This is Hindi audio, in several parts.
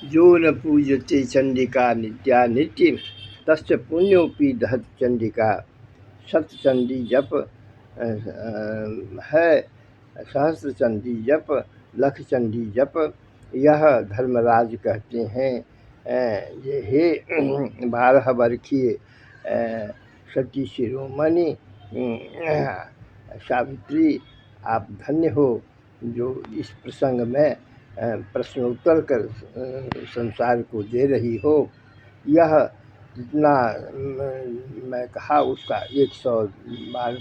जो न पूजते चंडिका नित्या नित्य तस्य पुण्योपि दहत चंडिका। शत चंडी जप है सहस्र चंडी जप लख चंडी जप। यह धर्मराज कहते हैं ये हे 12 वर्षीय सती शिरोमणि सावित्री, आप धन्य हो जो इस प्रसंग में प्रश्नोत्तर कर संसार को दे रही हो। यह जितना मैं कहा उसका 100 बार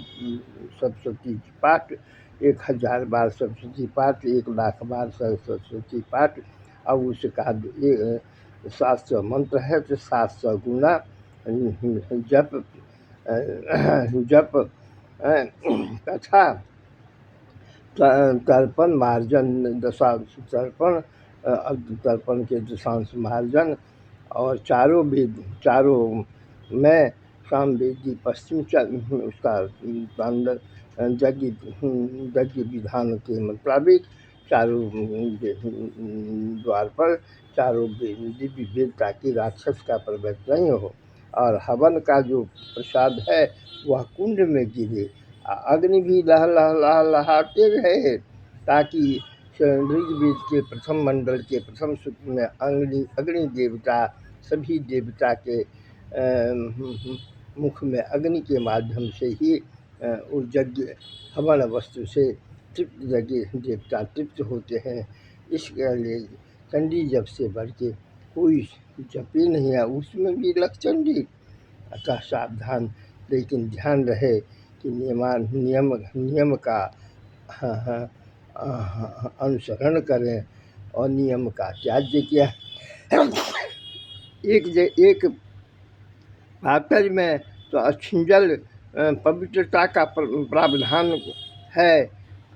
सप्तशती पाठ, 1000 बार सप्तशती पाठ, 1,00,000 बार सप्तशती पाठ। अब उसका 700 मंत्र है तो 700 गुना जप जप तथा तर्पण मार्जन तर्पण तर्पण के दशांश मार्जन और चारों वेद, चारों में साम वेदी पश्चिम उसका यज्ञ विधान के मुताबिक चारों द्वार पर चारों दिव्य वेद ताकि राक्षस का प्रवेश नहीं हो। और हवन का जो प्रसाद है वह कुंड में गिरे, अग्नि भी लह लह लह लहाते रहे ताकि ऋग्वेद के प्रथम मंडल के प्रथम सूत्र में अग्नि देवता सभी देवता के मुख में अग्नि के माध्यम से ही उस यज्ञ हवन वस्तु से तृप्त यज्ञ देवता तृप्त होते हैं। इसके लिए चंडी जप से बढ़ के कोई जप ही नहीं है, उसमें भी लख चंडी। अतः सावधान, लेकिन ध्यान रहे कि नियम का अनुसरण करें और नियम का त्याज्य किया। एक पात्र में तो अछिंजल पवित्रता का प्रावधान है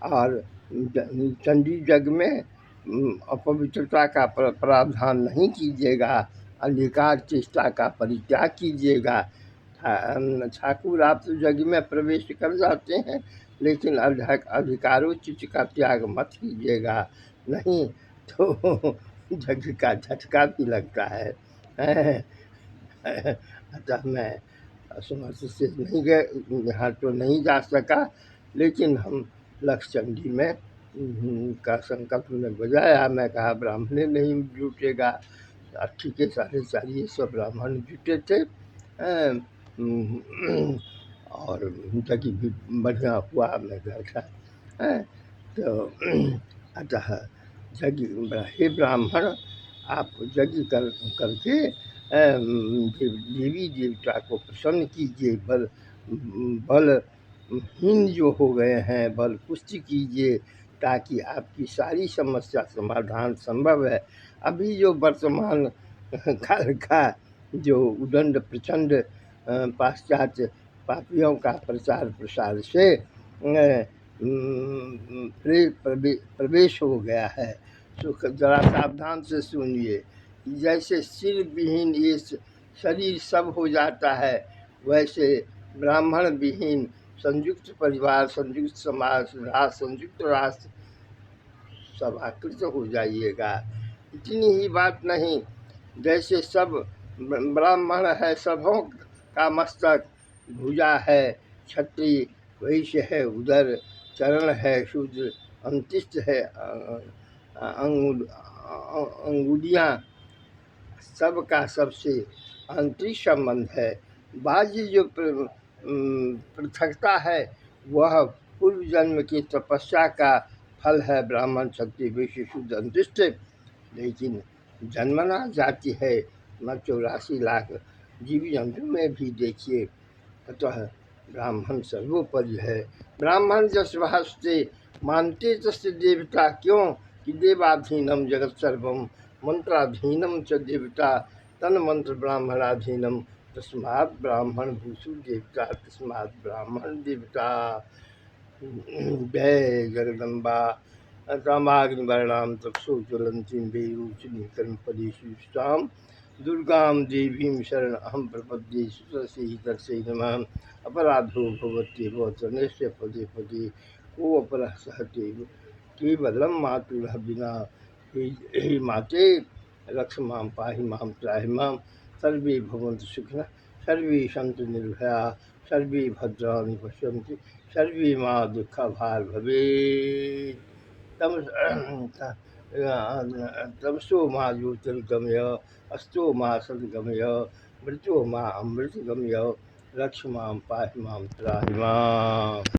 और चंडी जग में अपवित्रता का प्रावधान नहीं कीजिएगा, अधिकार चेष्टा का परित्याग कीजिएगा। ठाकुर आप तो जग में प्रवेश कर जाते हैं, लेकिन अधिकारोचित का त्याग मत कीजिएगा, नहीं तो जग का झटका भी लगता है। अतः मैं समर्थ से नहीं गए, यहाँ तो नहीं जा सका, लेकिन हम लक्षचंडी में का संकल्प में बजाया। मैं कहा ब्राह्मण नहीं जुटेगा, ठीक है 450 ब्राह्मण जुटे थे और जगह भी बढ़िया हुआ, मैं गया था। तो अतः हे ब्राह्मण, आप यज्ञ करके देवी देवता को प्रसन्न कीजिए, बलहीन जो हो गए हैं बल पुष्टि कीजिए ताकि आपकी सारी समस्या समाधान संभव है। अभी जो वर्तमान काल का जो उदंड प्रचंड पाश्चात्य पापियों का प्रचार प्रसार से प्रवेश हो गया है, तो जरा सावधान से सुनिए। जैसे सिर विहीन ये शरीर सब हो जाता है, वैसे ब्राह्मण विहीन संयुक्त परिवार, संयुक्त समाज, संयुक्त राष्ट्र सब आकृत हो जाइएगा। इतनी ही बात नहीं, जैसे सब ब्राह्मण है, सबों का मस्तक, भुजा है, छत्री वैश्य है, उदर चरण है, शूद्र अंतिष्ठ है, अंगुलियाँ सबका सबसे आंतरिक संबंध है। बाह्य जो पृथकता है वह पूर्व जन्म की तपस्या का फल है, ब्राह्मण क्षत्रिय वैश्य शूद्र अंतिष्ठ। लेकिन जन्मना जाति है न 84 लाख जीव जंतु में भी देखिए। अतः ब्राह्मण सर्वोपरि है। ब्राह्मण जस भाषते मानते तस्य देवता, क्यों कि देवाधीनम जगत सर्वम मंत्राधीनम च देवता तन मंत्र ब्राह्मणाधीनम तस्मात् ब्राह्मण भूषु देवता तस्मात् ब्राह्मण देवता। जय जगदम्बा कामाग्निवर्णां तपसो ज्वलन्तीं वेरुचिनीकरपदेशुष्टां दुर्गां देवीं शरणमहं प्रपद्ये। सुतसे तस्यै नमः। अपराधो भवत्येव तनयस्य पदे पदे को अपरः सहते केवलं मातुलः विना। हे माते, रक्ष मां पाहि मां त्राहि मां। सर्वे भवन्तु सुखिनः, सर्वे सन्तु निर्भयाः, सर्वे भद्राणि पश्यन्तु, सर्वे मा दुःखभाग् भवेत्। तम तमसो मा ज्योतिर्गमय, अस्तो मा सद्गमय, मृत्यो मा अमृतगमय, रक्ष मां पाहि मां त्राहि माम्।